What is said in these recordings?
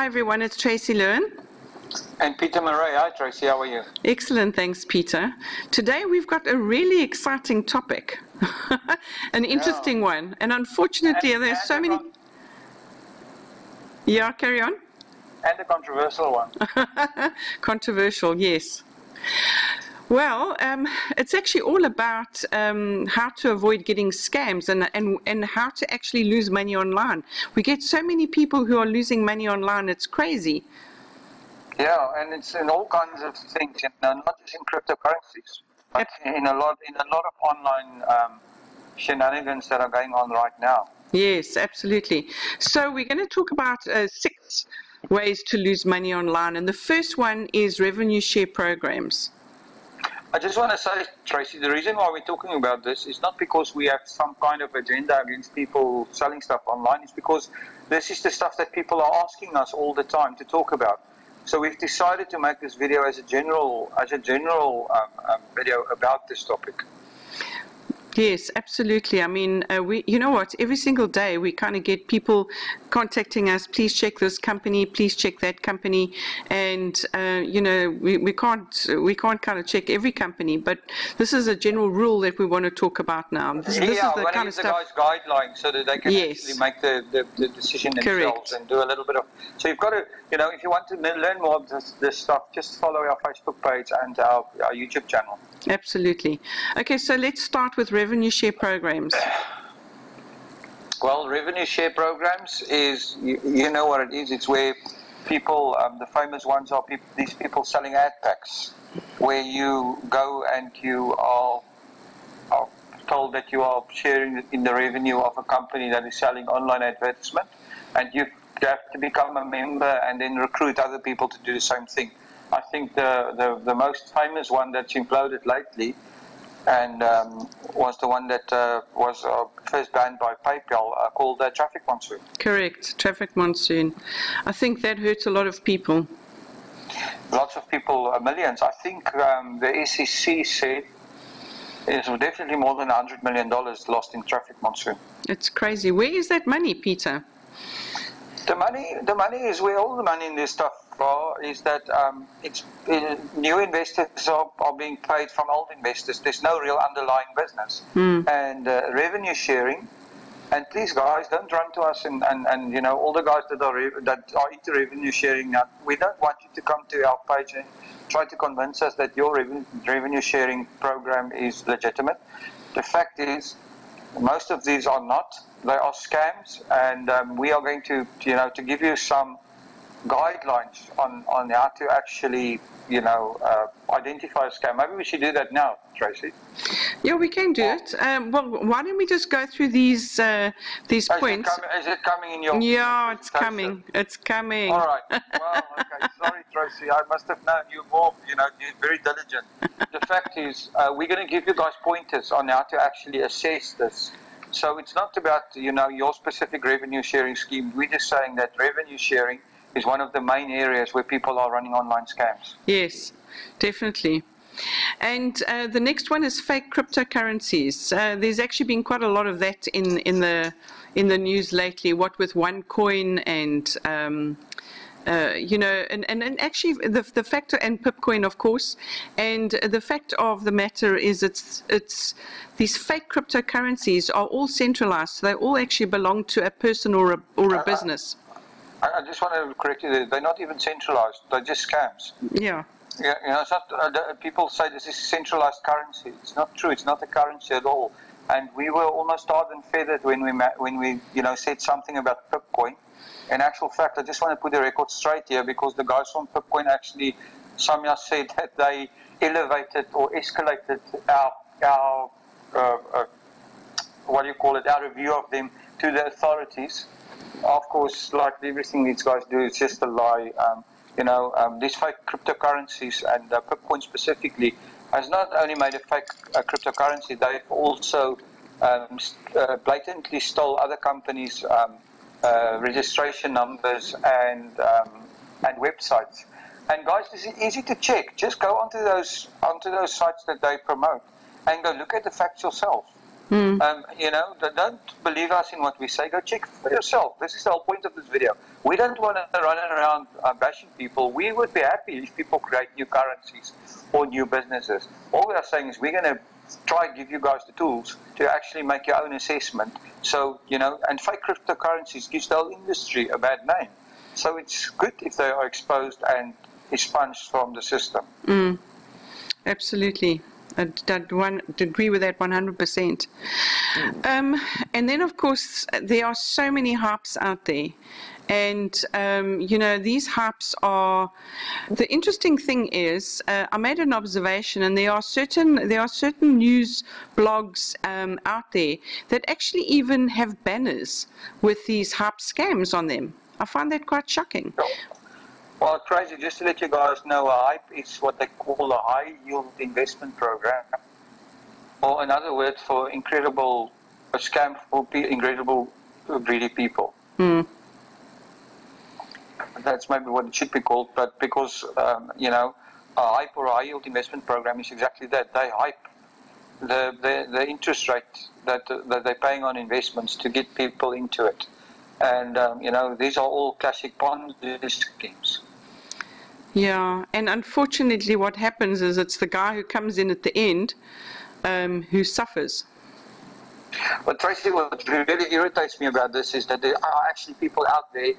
Hi everyone, it's Tracy Lewin. And Peter Murray. Hi Tracy, how are you? Excellent, thanks Peter. Today we've got a really exciting topic, an interesting one, and unfortunately there's so many... Yeah, carry on. And a controversial one. Controversial, yes. Well, it's actually all about how to avoid getting scams and how to actually lose money online. We get so many people who are losing money online, it's crazy. Yeah, and it's in all kinds of things, not just in cryptocurrencies, but in a lot of online shenanigans that are going on right now. Yes, absolutely. So we're going to talk about 6 ways to lose money online, and the first one is revenue share programs. I just want to say, Tracy, the reason why we're talking about this is not because we have some kind of agenda against people selling stuff online. It's because this is the stuff that people are asking us all the time to talk about. So we've decided to make this video as a general video about this topic. Yes, absolutely. I mean, you know what? Every single day we kind of get people contacting us. Please check this company. Please check that company. And we can't kind of check every company. But this is a general rule that we want to talk about now. This is the kind of stuff. The guy's guidelines so that they can actually make the decision themselves and do a little bit of. So you've got to, if you want to learn more of this stuff, just follow our Facebook page and our YouTube channel. Absolutely. Okay, so let's start with revenue share programs. Well, revenue share programs is, you know what it is. It's where people, the famous ones are these people selling ad packs, where you go and you are told that you are sharing in the revenue of a company that is selling online advertisement, and you have to become a member and then recruit other people to do the same thing. I think the most famous one that's imploded lately and was the one that was first banned by PayPal called Traffic Monsoon. Correct, Traffic Monsoon. I think that hurts a lot of people. Lots of people, millions. I think the SEC said there's definitely more than $100 million lost in Traffic Monsoon. It's crazy. Where is that money, Peter? The money is where all the money in this stuff is that new investors are being paid from old investors. There's no real underlying business. And revenue sharing. And please, guys, don't run to us and all the guys that are into revenue sharing now. We don't want you to come to our page and try to convince us that your revenue sharing program is legitimate. The fact is, most of these are not. They are scams, and we are going to give you some guidelines on how to actually identify a scam. Maybe we should do that now, Tracy. Yeah, we can do it. Well, why don't we just go through these points? Is it coming in your? Yeah, it's coming. It's coming. All right. Well, okay. Sorry, Tracy. I must have known you more. You're very diligent. The fact is, we're going to give you guys pointers on how to actually assess this. So it's not about your specific revenue sharing scheme. We're just saying that revenue sharing is one of the main areas where people are running online scams. Yes, definitely. And the next one is fake cryptocurrencies. There's actually been quite a lot of that in the news lately. What with OneCoin and and actually the fact, and Bitcoin, of course, and the fact of the matter is it's these fake cryptocurrencies are all centralized. So they all actually belong to a person or a business. I just want to correct you. They're not even centralized. They're just scams. Yeah. Yeah, it's not. People say this is centralized currency. It's not true. It's not a currency at all. And we were almost tarred and feathered when we said something about Bitcoin. In actual fact, I just want to put the record straight here, because the guys from Bitcoin actually, Samya said that they elevated or escalated our our review of them to the authorities. Of course, like everything these guys do, it's just a lie. These fake cryptocurrencies, and Bitcoin specifically, has not only made a fake cryptocurrency, they've also blatantly stole other companies' registration numbers and websites. And guys, this is easy to check. Just go onto those sites that they promote and go look at the facts yourself. You know, don't believe us in what we say. Go check for yourself. This is the whole point of this video. We don't want to run around bashing people. We would be happy if people create new currencies or new businesses. All we are saying is we're going to try and give you guys the tools to actually make your own assessment. So, you know, and fake cryptocurrencies gives the whole industry a bad name. So it's good if they are exposed and expunged from the system. Absolutely. I'd agree with that 100%. And then, of course, there are so many HYIPs out there. And, you know, these HYIPs are, the interesting thing is, I made an observation, and there are certain news blogs out there that actually even have banners with these HYIP scams on them. I find that quite shocking. Well, crazy, just to let you guys know, HYIP is what they call a high yield investment program. Or another word for a scam for incredible greedy people. That's maybe what it should be called, but because, you know, a HYIP or a high yield investment program is exactly that. They hype the interest rate that they're paying on investments to get people into it. And, you know, these are all classic Ponzi schemes. Yeah, and unfortunately what happens is it's the guy who comes in at the end who suffers. But Tracy, what really irritates me about this is that there are actually people out there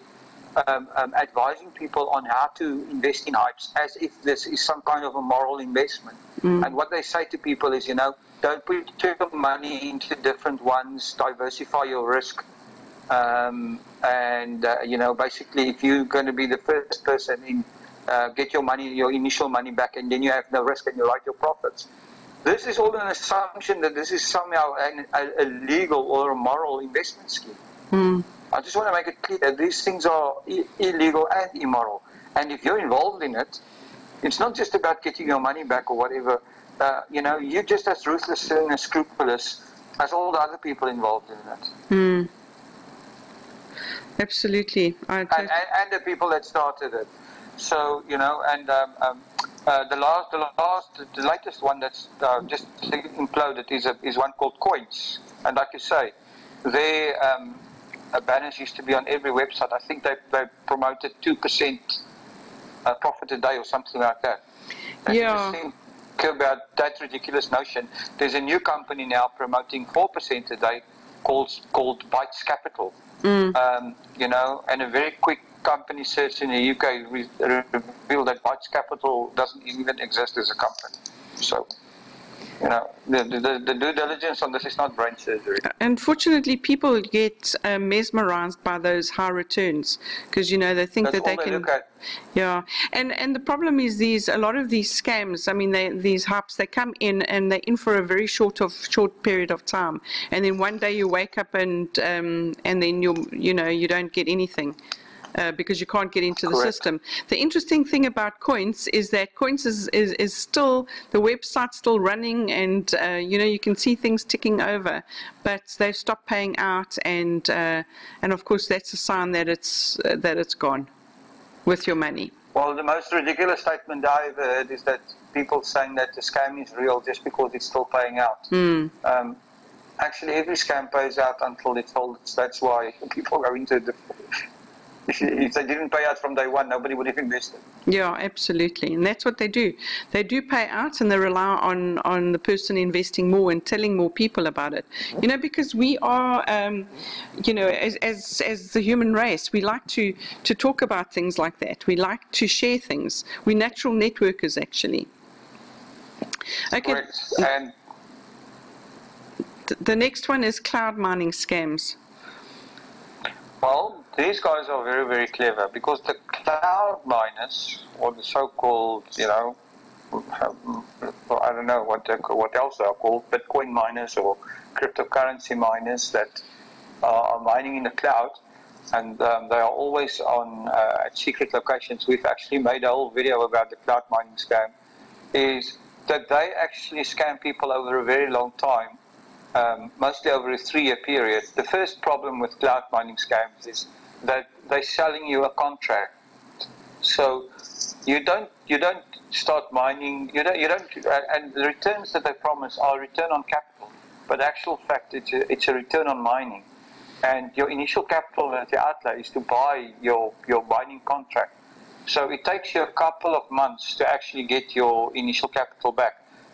advising people on how to invest in HYIPs as if this is some kind of a moral investment. And what they say to people is, you know, don't put your money into different ones, diversify your risk. You know, basically, if you're going to be the first person in, get your money, your initial money back, and then you have no risk and you write your profits. This is all an assumption that this is somehow a legal or a moral investment scheme. I just want to make it clear that these things are illegal and immoral. And if you're involved in it, it's not just about getting your money back or whatever. You know, you're just as ruthless and as scrupulous as all the other people involved in it. Absolutely. And the people that started it. So, you know, and the latest one that's just imploded is one called Coins. And like you say, their banners used to be on every website. I think they promoted 2% profit a day or something like that. And you just think about that ridiculous notion. There's a new company now promoting 4% a day called Bytes Capital. You know, and a very quick company search in the UK revealed that Bytes Capital doesn't even exist as a company. So, you know, the due diligence on this is not brain surgery. Unfortunately, people get mesmerized by those high returns because, you know, they think that they can. Yeah, and the problem is a lot of these scams. I mean, these HYIPs, they come in and they're in for a very short period of time, and then one day you wake up and then you don't get anything. Because you can't get into the system. The interesting thing about Coins is that Coins is still, the website's still running, and you know, you can see things ticking over, but they've stopped paying out, and of course that's a sign that it's gone with your money. Well, the most ridiculous statement I ever heard is that people saying that the scam is real just because it's still paying out. Actually, every scam pays out until it's sold. That's why people go into the. If they didn't pay out from day one, nobody would have invested. Yeah, absolutely. And that's what they do. They do pay out, and they rely on the person investing more and telling more people about it. You know, because we are, you know, as the human race, we like to talk about things like that. We like to share things. We're natural networkers, actually. Okay. And the next one is cloud mining scams. Well, these guys are very, very clever because the cloud miners, or the so-called, you know, I don't know what else they are called, Bitcoin miners or cryptocurrency miners that are mining in the cloud, and they are always on at secret locations. We've actually made a whole video about the cloud mining scam, is that they actually scam people over a very long time. Mostly over a 3-year period. The first problem with cloud mining scams is that they're selling you a contract. So you don't start mining. You don't, and the returns that they promise are return on capital. but actual fact, it's a return on mining. And your initial capital that you outlay is to buy your mining contract. So it takes you a couple of months to actually get your initial capital back.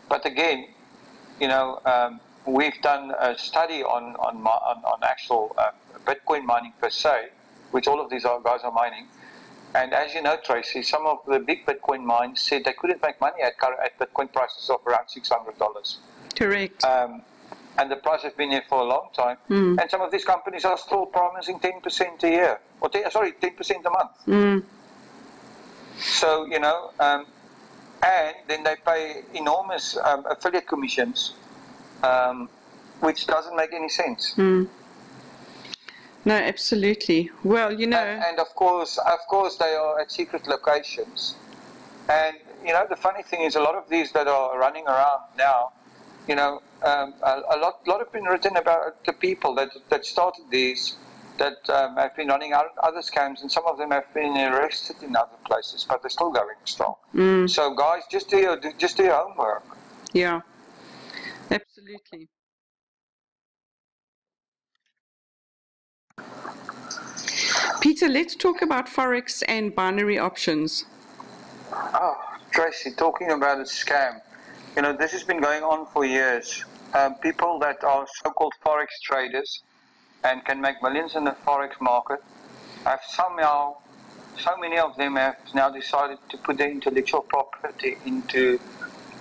But again, you know, we've done a study on actual Bitcoin mining per se, which all of these guys are mining. And as you know, Tracy, some of the big Bitcoin mines said they couldn't make money at Bitcoin prices of around $600. Correct. And the price has been here for a long time. And some of these companies are still promising 10% a year, or 10% a month. So, you know, and then they pay enormous affiliate commissions, which doesn't make any sense. No, absolutely. Well, you know, and of course, they are at secret locations. And you know, the funny thing is, a lot of these that are running around now, you know, a lot have been written about the people that started these, that have been running out other scams, and some of them have been arrested in other places, but they're still going strong. So, guys, just do your homework. Yeah, absolutely. Peter, let's talk about Forex and binary options. Oh, Tracy, talking about a scam. You know, this has been going on for years. People that are so-called Forex traders and can make millions in the Forex market have somehow, so many of them have now decided to put their intellectual property into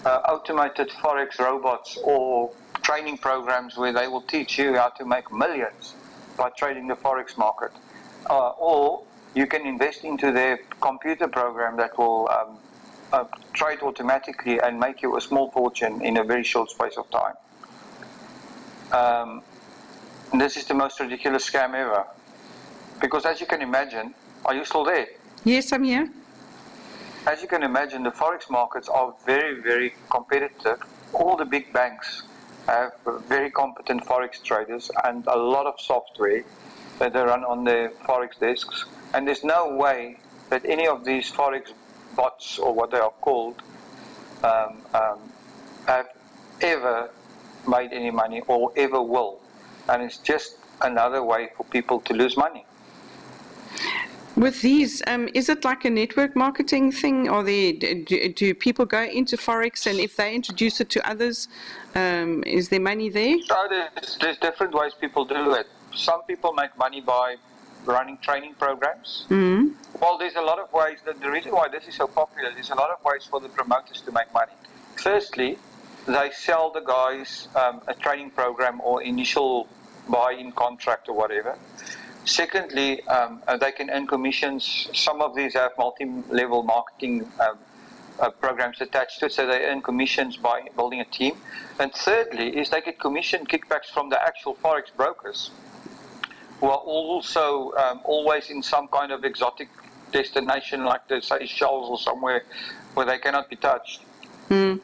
automated Forex robots or training programs where they will teach you how to make millions by trading the Forex market. Or you can invest into their computer program that will trade automatically and make you a small fortune in a very short space of time. This is the most ridiculous scam ever. Because as you can imagine, are you still there? Yes, I'm here. As you can imagine, the Forex markets are very, very competitive. All the big banks have very competent Forex traders and a lot of software that they run on their Forex desks. And there's no way that any of these Forex bots, or what they are called, have ever made any money or ever will. And it's just another way for people to lose money. With these, is it like a network marketing thing, or do people go into Forex, and if they introduce it to others, is there money there? So there's different ways people do it. Some people make money by running training programs. Well, there's a lot of ways. The reason why this is so popular, there's a lot of ways for the promoters to make money. Firstly, they sell the guys a training program or initial buy-in contract or whatever. Secondly, they can earn commissions. Some of these have multi-level marketing programs attached to it, so they earn commissions by building a team. And thirdly is they get commission kickbacks from the actual Forex brokers, who are also always in some kind of exotic destination like the Seychelles or somewhere where they cannot be touched. And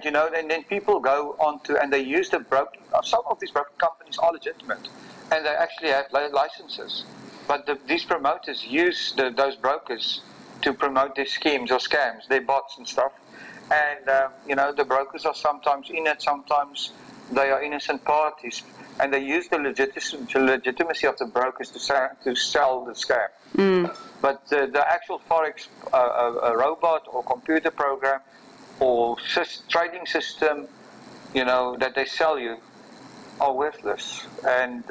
you know, and then people go on to, and they use the broker. Some of these broker companies are legitimate, and they actually have licenses. But these promoters use those brokers to promote their schemes or scams, their bots and stuff. And you know, the brokers are sometimes in it, sometimes they are innocent parties, and they use the legitimacy of the brokers to sell the scam. But the actual Forex robot or computer program or trading system, you know, that they sell you are worthless. And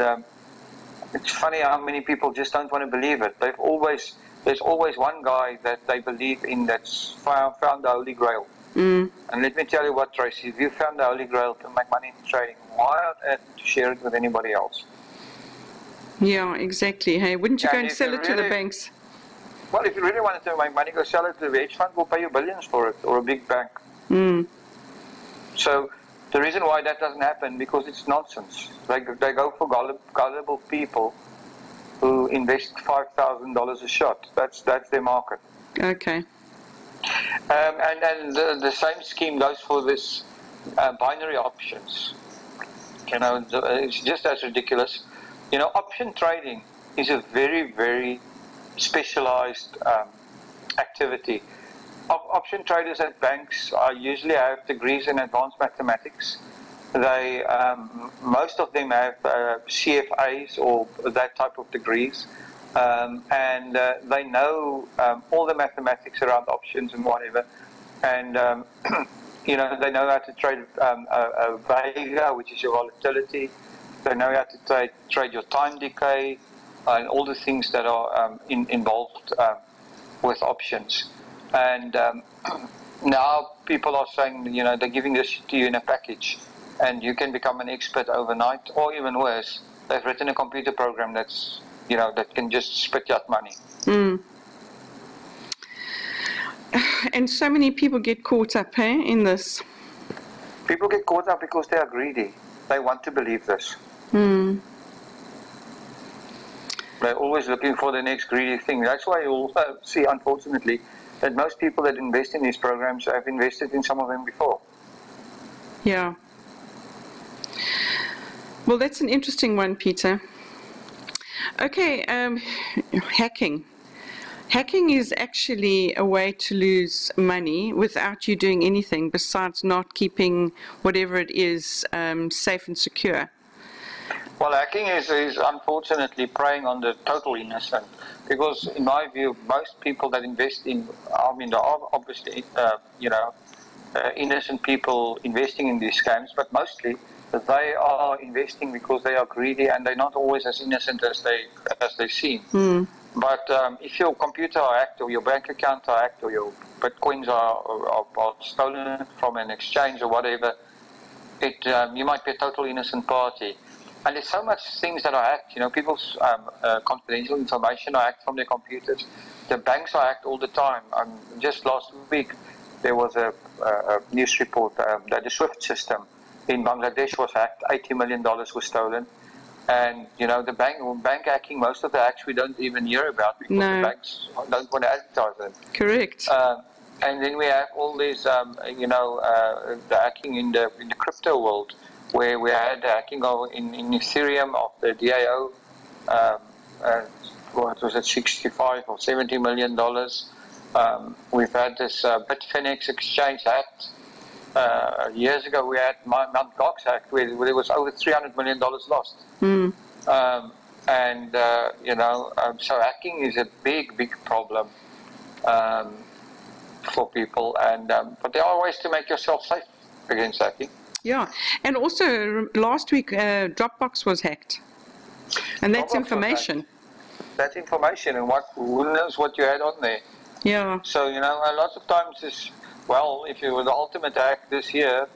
it's funny how many people just don't want to believe it. There's always one guy that they believe in that's found the Holy Grail. And let me tell you what, Tracy, if you found the Holy Grail to make money in trading, why on earth to share it with anybody else? Yeah, exactly. Hey, wouldn't you go and sell it to the banks? Well, if you really wanted to make money, go sell it to the hedge fund. Will pay you billions for it, or a big bank. So the reason why that doesn't happen, because it's nonsense. They go for gullible people who invest $5,000 a shot. That's their market. Okay. And then the same scheme goes for this binary options. You know, it's just as ridiculous. You know, option trading is a very, very specialized activity. Option traders at banks usually have degrees in advanced mathematics. They most of them have CFAs or that type of degrees, and they know all the mathematics around options and whatever, and you know, they know how to trade a vega, which is your volatility. They know how to trade your time decay and all the things that are involved with options. And now people are saying, you know, they're giving this to you in a package, and you can become an expert overnight, or even worse, they've written a computer program that's, you know, that can just spit you out money. Mm. And so many people get caught up, hey, in this. People get caught up because they are greedy. They want to believe this. Mm. They're always looking for the next greedy thing. That's why you'll see, unfortunately, that most people that invest in these programs have invested in some of them before. Yeah. Well, that's an interesting one, Peter. Okay, hacking. Hacking is actually a way to lose money without you doing anything besides not keeping whatever it is safe and secure. Well, hacking is unfortunately preying on the total innocent, because in my view, most people that invest in, I mean, there are obviously, you know, innocent people investing in these scams, but mostly they are investing because they are greedy, and they're not always as innocent as they seem. Mm. But if your computer are hacked, or your bank account are hacked, or your bitcoins are stolen from an exchange or whatever, you might be a total innocent party. And there's so much things that are hacked. You know, people's confidential information are hacked from their computers. The banks are hacked all the time. Just last week, there was a news report that the SWIFT system in Bangladesh was hacked. $80 million was stolen. And, you know, the bank hacking, most of the hacks we don't even hear about because the banks don't want to advertise them. Correct. And then we have all these, you know, the hacking in the crypto world, where we had hacking in Ethereum of the DAO, what was it, 65 or $70 million. We've had this Bitfinex exchange hacked. Years ago, we had Mt. Gox hacked, where there was over $300 million lost. Mm. And, you know, so hacking is a big, big problem for people. And but there are ways to make yourself safe against hacking. Yeah, and also last week Dropbox was hacked, and that's information. That's information, and who knows what you had on there. Yeah. So, you know, a lot of times is, well, if you were the ultimate hack this year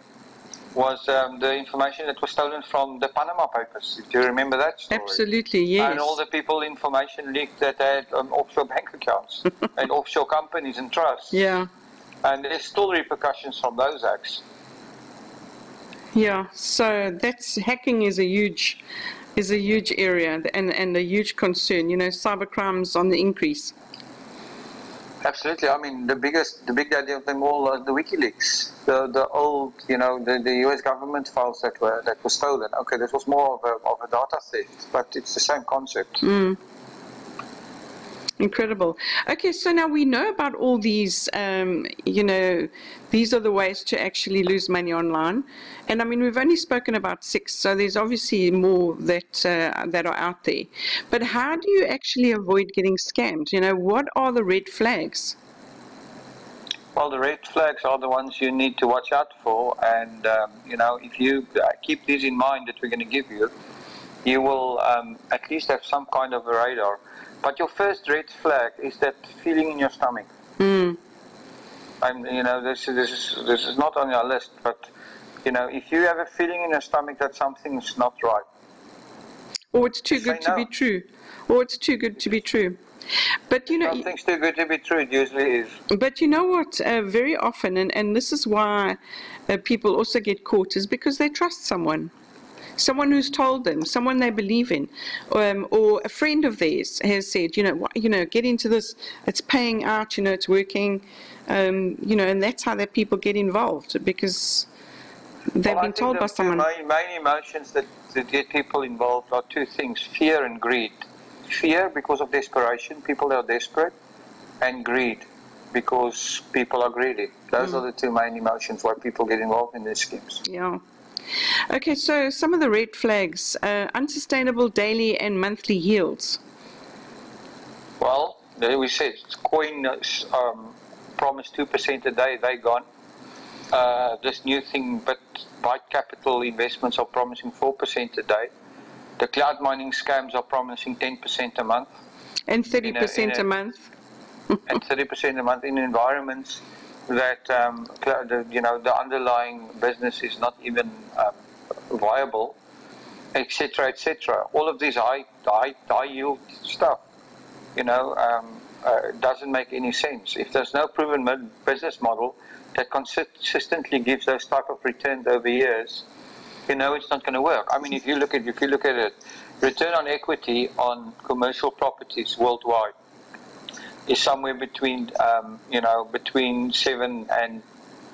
was the information that was stolen from the Panama Papers. Do you remember that story? Absolutely, yes. And all the people information leaked that had offshore bank accounts and offshore companies and trusts. Yeah. And there's still repercussions from those hacks. Yeah, so hacking is a huge area and a huge concern. You know, cybercrime's on the increase. Absolutely. I mean, the big daddy of them all are the WikiLeaks, the old, you know, the US government files that were stolen. Okay, this was more of a data theft, but it's the same concept. Mm. Incredible. Okay, so now we know about all these, you know, these are the ways to actually lose money online. And I mean, we've only spoken about 6, so there's obviously more that are out there. But how do you actually avoid getting scammed? You know, what are the red flags? Well, the red flags are the ones you need to watch out for. And, you know, if you keep these in mind that we're going to give you, you will at least have some kind of a radar. But your first red flag is that feeling in your stomach. Mm. You know, this is not on your list, but you know, if you have a feeling in your stomach that something's not right, or it's too good to be true, or it's too good to be true. But you know, something's too good to be true. It usually is. But you know what? Very often, and this is why people also get caught, is because they trust someone. Someone who's told them, someone they believe in, or a friend of theirs has said, you know, get into this. It's paying out. You know, it's working. You know, and that's how that people get involved, because they've been told by someone. The main emotions that get people involved are 2 things: fear and greed. Fear because of desperation, people are desperate, and greed. because people are greedy. Those are the two main emotions why people get involved in these schemes. Yeah. Okay, so some of the red flags, unsustainable daily and monthly yields. Well, there we said, coin promised 2% a day, they gone. This new thing, but Byte Capital investments are promising 4% a day. The cloud mining scams are promising 10% a month. And 30% a month. And 30% a month in environments that, the underlying business is not even viable, etc., etc. All of these high yield stuff, doesn't make any sense. If there's no proven business model that consistently gives those type of returns over years, it's not going to work. I mean, if you look at it, return on equity on commercial properties worldwide is somewhere between between 7 and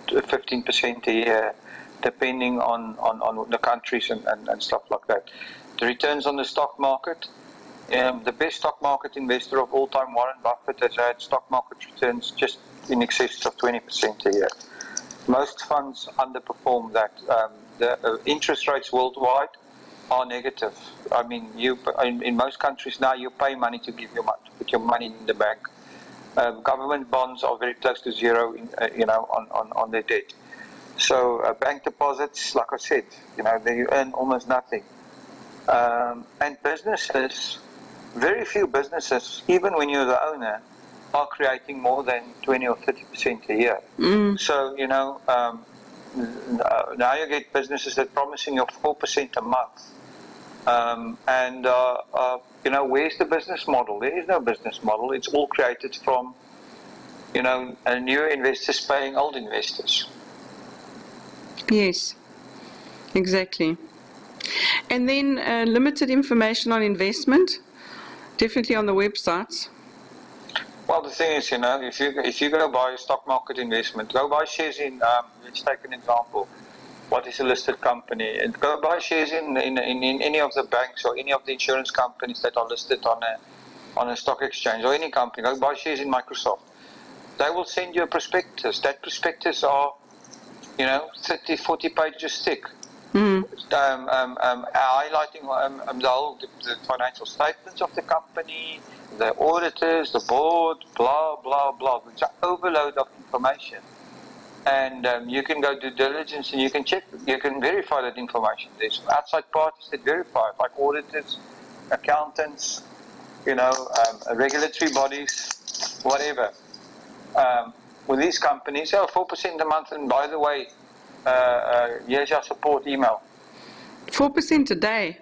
15% a year, depending on the countries and stuff like that. The returns on the stock market, the best stock market investor of all time, Warren Buffett, has had stock market returns just in excess of 20% a year. Most funds underperform that. The interest rates worldwide are negative. I mean, in most countries now, you pay money to put your money in the bank. Government bonds are very close to zero, on their debt. So bank deposits, like I said, they earn almost nothing. And businesses, very few businesses, even when you're the owner, are creating more than 20 or 30% a year. So, now you get businesses that are promising you 4% a month. Where's the business model? There is no business model. It's all created from, new investors paying old investors. Yes, exactly. And then limited information on investment, definitely on the websites. Well, the thing is, if you go buy a stock market investment, go buy shares in, let's take an example, what is a listed company, and go buy shares in any of the banks or any of the insurance companies that are listed on a stock exchange, or any company. Go buy shares in Microsoft. They will send you a prospectus. That prospectus are, 30, 40 pages thick. Highlighting the financial statements of the company, the auditors, the board, blah, blah, blah. It's an overload of information. And you can go do diligence and you can verify that information. There's outside parties that verify it, like auditors, accountants, regulatory bodies, whatever. With these companies, 4% a month, and by the way, here's your support email. 4% a day?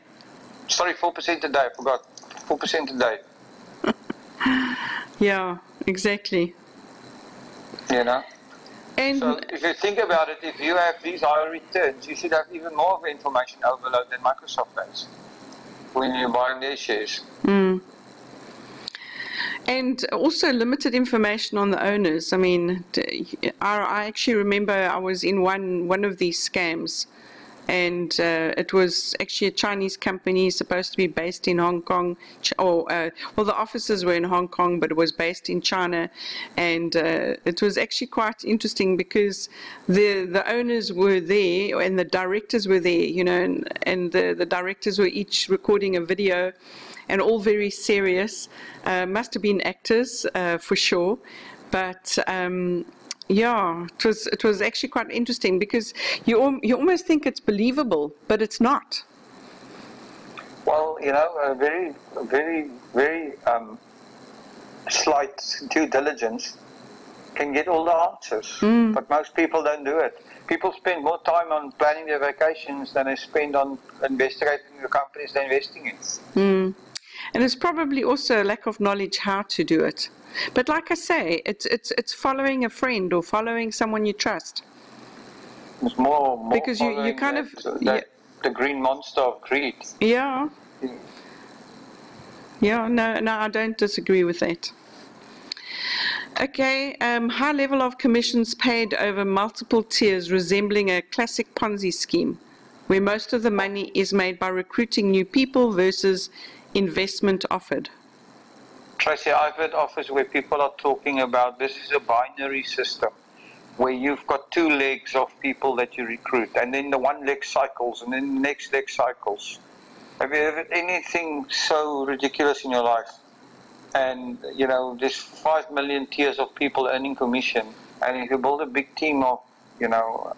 Sorry, 4% a day, I forgot. 4% a day. Yeah, exactly. And so if you think about it, if you have these higher returns, you should have even more of information overload than Microsoft has when you're buying their shares. And also limited information on the owners. I mean, I actually remember I was in one of these scams, and it was actually a Chinese company supposed to be based in Hong Kong, the offices were in Hong Kong, but it was based in China, and it was actually quite interesting because the owners were there and the directors were there, and the directors were each recording a video, and all very serious. Must have been actors for sure, but yeah, it was actually quite interesting because you almost think it's believable, but it's not. Well, a very, very, very slight due diligence can get all the answers, but most people don't do it. People spend more time on planning their vacations than they spend on investigating the companies they're investing in. And it's probably also a lack of knowledge how to do it. But like I say, it's following a friend or following someone you trust. It's more because you kind of the green monster of greed. Yeah. Yeah. No, I don't disagree with that. Okay, high level of commissions paid over multiple tiers, resembling a classic Ponzi scheme, where most of the money is made by recruiting new people versus investment offered. Tracy, I've heard offers where people are talking about this is a binary system, where you've got two legs of people that you recruit, and then the one leg cycles, and then the next leg cycles. Have you ever anything so ridiculous in your life? And, you know, there's 5 million tiers of people earning commission, and if you build a big team of, you know,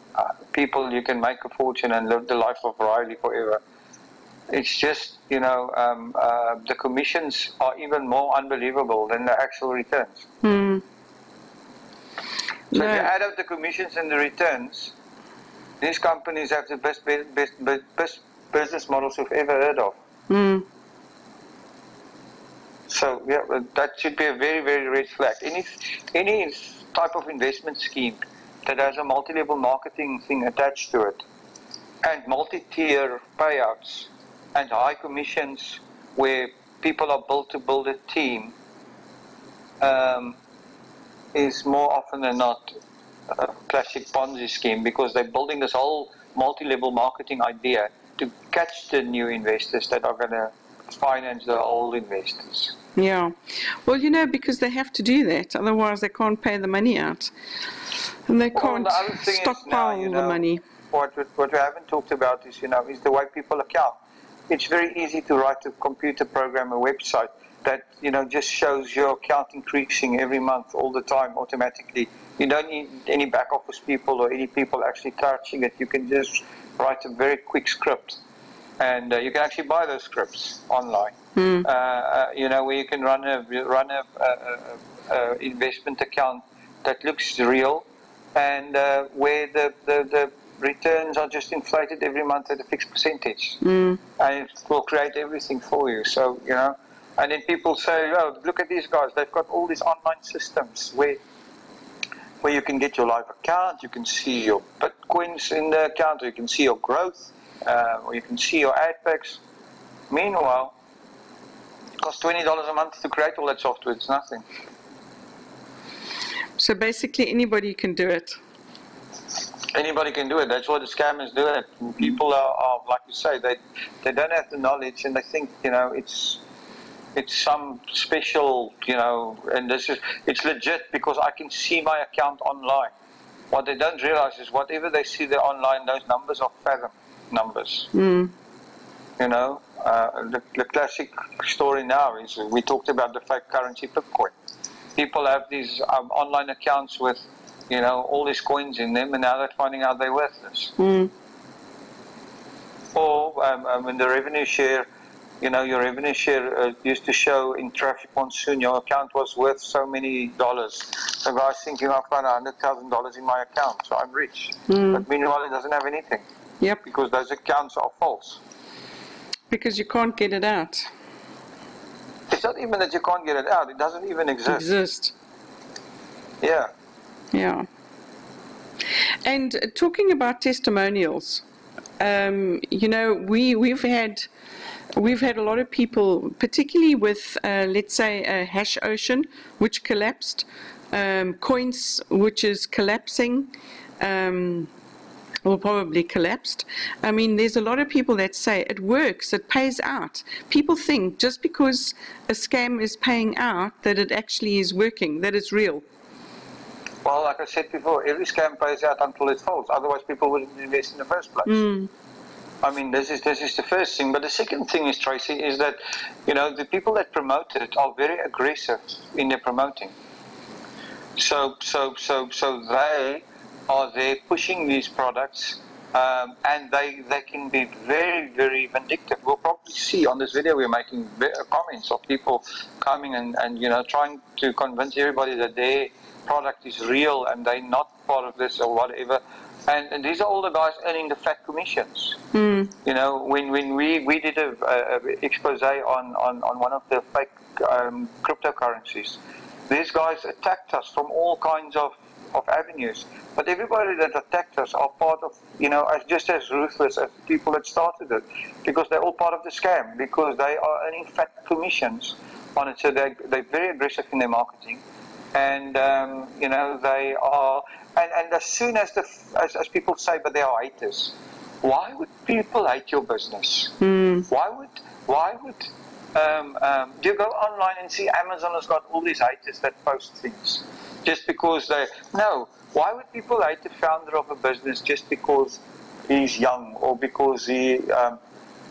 people, you can make a fortune and live the life of Riley forever. It's just, you know, the commissions are even more unbelievable than the actual returns. Mm. So if you add up the commissions and the returns, these companies have the best business models you've ever heard of. Mm. So yeah, that should be a very, very red flag. Any type of investment scheme that has a multi-level marketing thing attached to it, and multi-tier payouts, and high commissions where people are built to build a team, is more often than not a classic Ponzi scheme, because they're building this whole multi-level marketing idea to catch the new investors that are going to finance the old investors. Yeah. Well, you know, because they have to do that, otherwise they can't pay the money out. And they can't stockpile the money. What we haven't talked about is, you know, is the way people account. It's very easy to write a computer program, a website that, you know, just shows your account increasing every month all the time automatically. You don't need any back office people or any people actually touching it. You can just write a very quick script, and you can actually buy those scripts online. You know, where you can run a investment account that looks real, and where the returns are just inflated every month at a fixed percentage, and it will create everything for you. So, you know, and then people say, oh, look at these guys, they've got all these online systems where you can get your live account, you can see your Bitcoins in the account, or you can see your growth, or you can see your ad packs. Meanwhile, it costs $20 a month to create all that software. It's nothing. So basically anybody can do it. Anybody can do it. That's what the scammers do it. People are like you say, they don't have the knowledge, and they think, you know, it's some special, you know, and it's legit because I can see my account online. What they don't realize is whatever they see there online, those numbers are fathom numbers. You know, the classic story now is we talked about the fake currency Bitcoin. People have these online accounts with, you know, all these coins in them, and now they're finding out they're worthless. Or when the revenue share, you know, your revenue share used to show in traffic monsoon, your account was worth so many dollars. The guy's thinking, I found $100,000 in my account, so I'm rich. But meanwhile, it doesn't have anything. Yep. Because those accounts are false. Because you can't get it out. It's not even that you can't get it out. It doesn't even exist. Yeah. Yeah. And talking about testimonials, you know, we've had a lot of people, particularly with, let's say, Hash Ocean, which collapsed, Coins, which is collapsing, or probably collapsed. I mean, there's a lot of people that say it works, it pays out. People think just because a scam is paying out that it actually is working, that it's real. Well, like I said before, every scam pays out until it falls. Otherwise, people wouldn't invest in the first place. I mean, this is the first thing. But the second thing is, Tracy, is that, you know, the people that promote it are very aggressive in their promoting. So they are there pushing these products, and they can be very, very vindictive. We'll probably see on this video we're making comments of people coming and you know, trying to convince everybody that their product is real and they're not part of this or whatever. And these are all the guys earning the fat commissions. You know, when we did a expose on one of the fake cryptocurrencies, these guys attacked us from all kinds of avenues. But everybody that attacked us are part of, you know, just as ruthless as the people that started it, because they're all part of the scam, because they are earning fat commissions on it. So they're very aggressive in their marketing, and you know, they are. And as soon as as people say, but they are haters. Why would people hate your business? Why would You go online and see Amazon has got all these haters that post things just because they. No, why would people hate the founder of a business just because he's young or because he,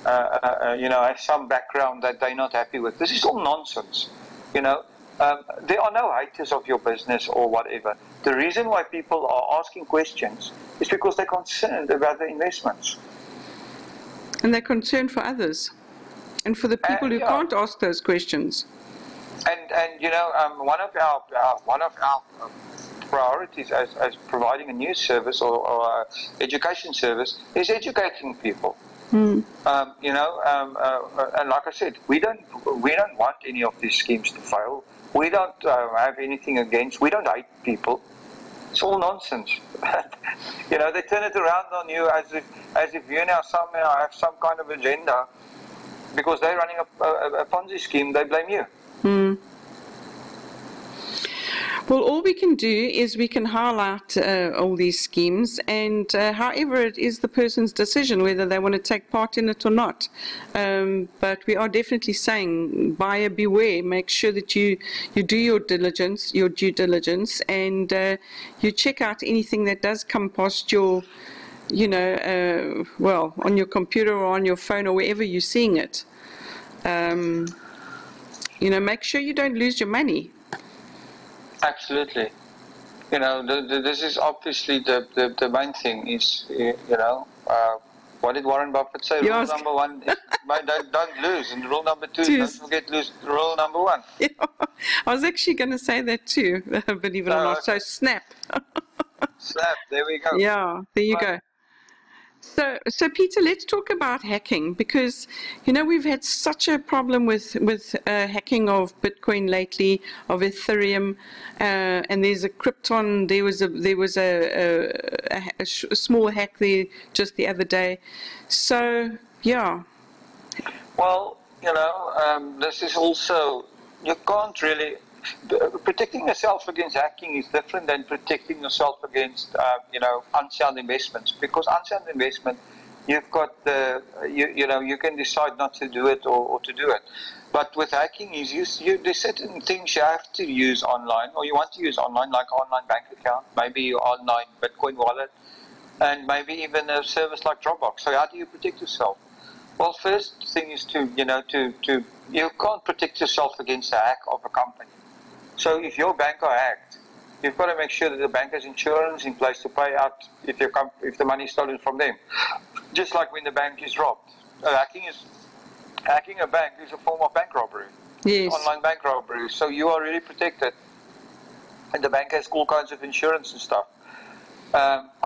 has some background that they're not happy with? This is all nonsense. There are no haters of your business or whatever. The reason why people are asking questions is because they're concerned about the investments. And they're concerned for others. And for the people who can't ask those questions. And one of our priorities as providing a news service or education service is educating people. And like I said, we don't want any of these schemes to fail. We don't have anything against. We don't hate people. It's all nonsense. They turn it around on you as if you now somehow have some kind of agenda. Because they're running a Ponzi scheme, they blame you. Well, all we can do is we can highlight all these schemes, and however it is the person's decision whether they want to take part in it or not. But we are definitely saying, buyer beware, make sure that you do your due diligence, and you check out anything that does come past your on your computer or on your phone or wherever you're seeing it. Make sure you don't lose your money. Absolutely. This is obviously the main thing is, what did Warren Buffett say? Rule number one, don't lose. And rule number two, don't forget lose rule number one. Yeah, I was actually going to say that too, believe it or not. So snap. Snap, there we go. Yeah, there you go. So Peter, let's talk about hacking, because we've had such a problem with hacking of Bitcoin lately, of Ethereum, and there's a Krypton. There was a small hack there just the other day. So yeah. Well, this is also, you can't really. Protecting yourself against hacking is different than protecting yourself against, unsound investments. Because unsound investment, you've got you can decide not to do it or to do it. But with hacking, there's certain things you have to use online, or you want to use online, like an online bank account, maybe your online Bitcoin wallet, and maybe even a service like Dropbox. So how do you protect yourself? Well, first thing is you can't protect yourself against the hack of a company. So if your bank are hacked, you've got to make sure that the bank has insurance in place to pay out if the money is stolen from them. Just like when the bank is robbed. Hacking a bank is a form of bank robbery. Yes. Online bank robbery. So you are really protected. And the bank has all kinds of insurance and stuff.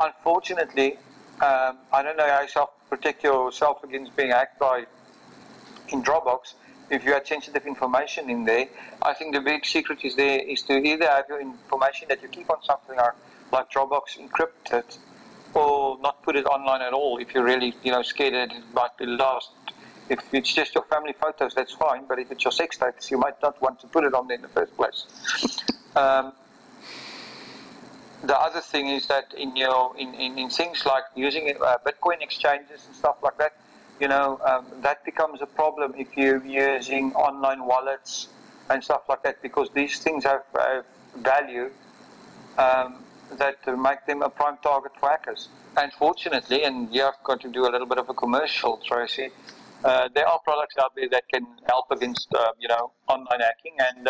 Unfortunately, I don't know how you protect yourself against being hacked in Dropbox. If you had sensitive information in there, I think the big secret is to either have your information that you keep on something like Dropbox encrypted, or not put it online at all if you're really scared that it might be lost. If it's just your family photos, that's fine, but if it's your sex tapes, you might not want to put it on there in the first place. The other thing is that in things like using Bitcoin exchanges and stuff like that, that becomes a problem if you're using online wallets and stuff like that, because these things have value that make them a prime target for hackers. Unfortunately, and you have got to do a little bit of a commercial, Tracy, there are products out there that can help against online hacking, and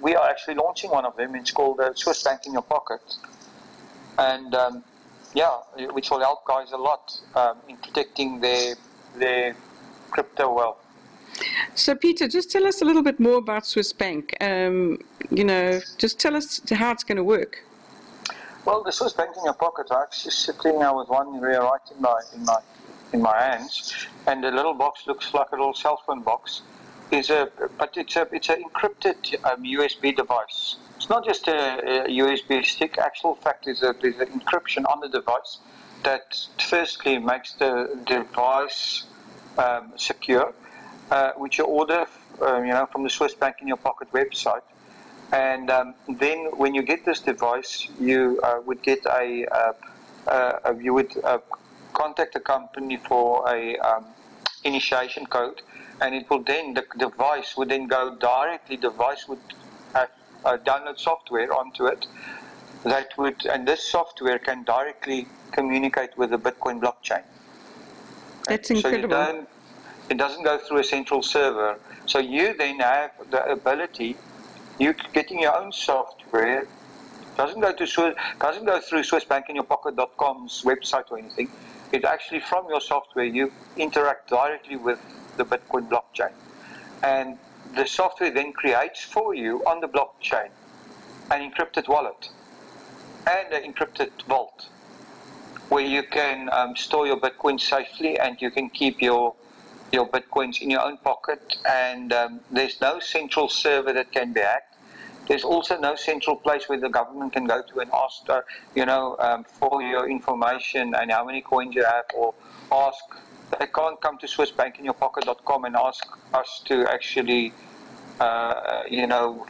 we are actually launching one of them. It's called Swiss Bank in Your Pocket, and which will help guys a lot in protecting their crypto wealth. So Peter, just tell us a little bit more about Swiss Bank. Just tell us how it's going to work. Well, the Swiss Bank in Your Pocket, I'm actually sitting now with one here right in my hands, and the little box looks like a little cell phone box. But it's an encrypted USB device. It's not just a USB stick. Actual fact is that there's an encryption on the device that firstly makes the device secure, which you order from the Swiss Bank in Your Pocket website. And then when you get this device, you would get contact the company for a initiation code, and it will then, the device would then go directly, the device would have download software onto it that would, and this software can directly communicate with the Bitcoin blockchain. That's incredible. So it doesn't go through a central server. So you then have the ability, you getting your own software, doesn't go through SwissBankinYourPocket.com's website or anything. It actually, from your software, you interact directly with the Bitcoin blockchain. And the software then creates for you on the blockchain an encrypted wallet and an encrypted vault where you can store your Bitcoin safely, and you can keep your Bitcoins in your own pocket, and there's no central server that can be hacked. There's also no central place where the government can go to and ask, for your information and how many coins you have, or ask. They can't come to SwissBankinYourPocket.com and ask us to actually,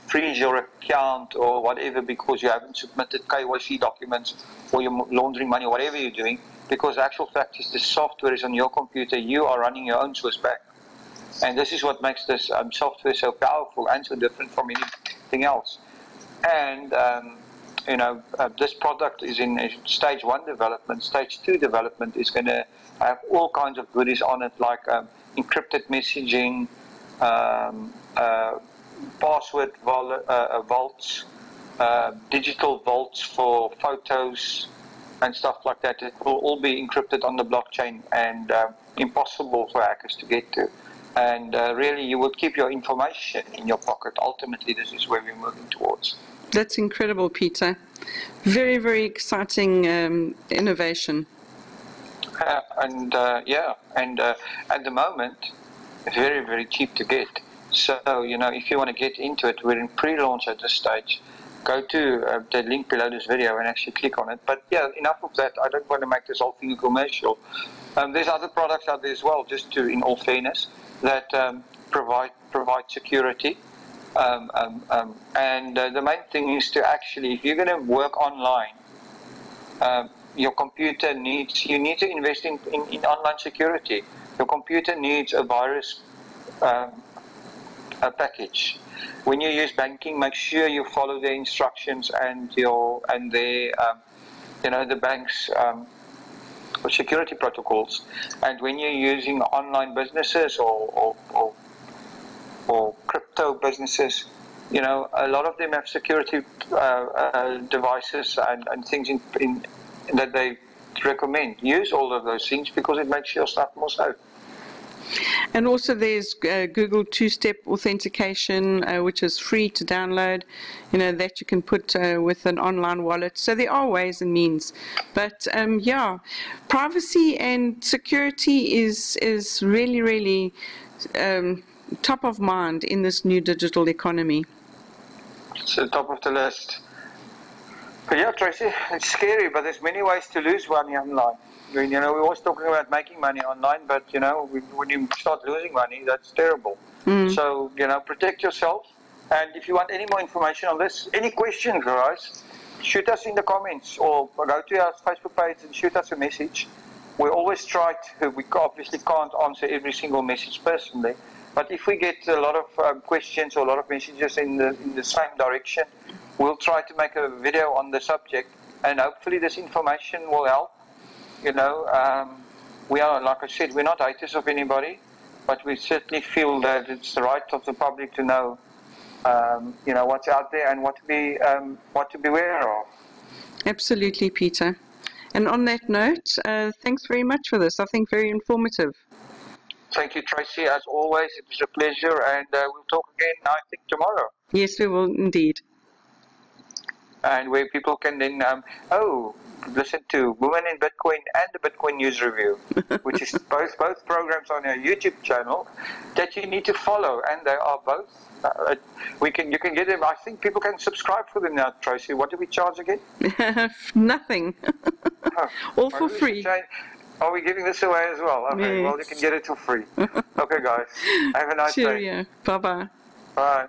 freeze your account or whatever because you haven't submitted KYC documents or you're laundering money or whatever you're doing. Because the actual fact is the software is on your computer. You are running your own Swiss bank. And this is what makes this software so powerful and so different from anything else. And, this product is in stage 1 development. Stage 2 development is going to have all kinds of goodies on it, like encrypted messaging, password vaults, digital vaults for photos, and stuff like that. It will all be encrypted on the blockchain and impossible for hackers to get to. And really, you will keep your information in your pocket. Ultimately, this is where we're moving towards. That's incredible, Peter. Very, very exciting innovation. And at the moment, it's very, very cheap to get. So, if you want to get into it, we're in pre-launch at this stage. Go to the link below this video and actually click on it. But yeah, enough of that. I don't want to make this whole thing a commercial. There's other products out there as well, just to, in all fairness, that provide security. And the main thing is to actually, if you're going to work online, your computer needs, you need to invest in online security. Your computer needs a virus package. When you use banking, make sure you follow the instructions and the bank's security protocols. And when you're using online businesses or crypto businesses, a lot of them have security devices and things in that they recommend. Use all of those things because it makes your stuff more safe. And also there's Google two-step authentication, which is free to download, that you can put with an online wallet. So there are ways and means. But privacy and security is really, really top of mind in this new digital economy. It's the top of the list. But yeah, Tracy, it's scary, but there's many ways to lose money online. We're always talking about making money online, but when you start losing money, that's terrible. So protect yourself. And if you want any more information on this, any questions, guys, shoot us in the comments or go to our Facebook page and shoot us a message. We always try to. We obviously can't answer every single message personally, but if we get a lot of questions or a lot of messages in the same direction, we'll try to make a video on the subject, and hopefully this information will help. We are, like I said, we're not haters of anybody, but we certainly feel that it's the right of the public to know, what's out there and what to beware of. Absolutely, Peter. And on that note, thanks very much for this. I think very informative. Thank you, Tracy. As always, it was a pleasure, and we'll talk again, I think, tomorrow. Yes, we will indeed. And where people can then, listen to Women in Bitcoin and the Bitcoin News Review, which is both programs on our YouTube channel that you need to follow, and they are both. You can get them. I think people can subscribe for them now, Tracy. What do we charge again? Nothing. All for free. Are we giving this away as well? Okay, yes. Well, you can get it for free. Okay, guys. Have a nice day. Cheerio. Bye-bye. Bye.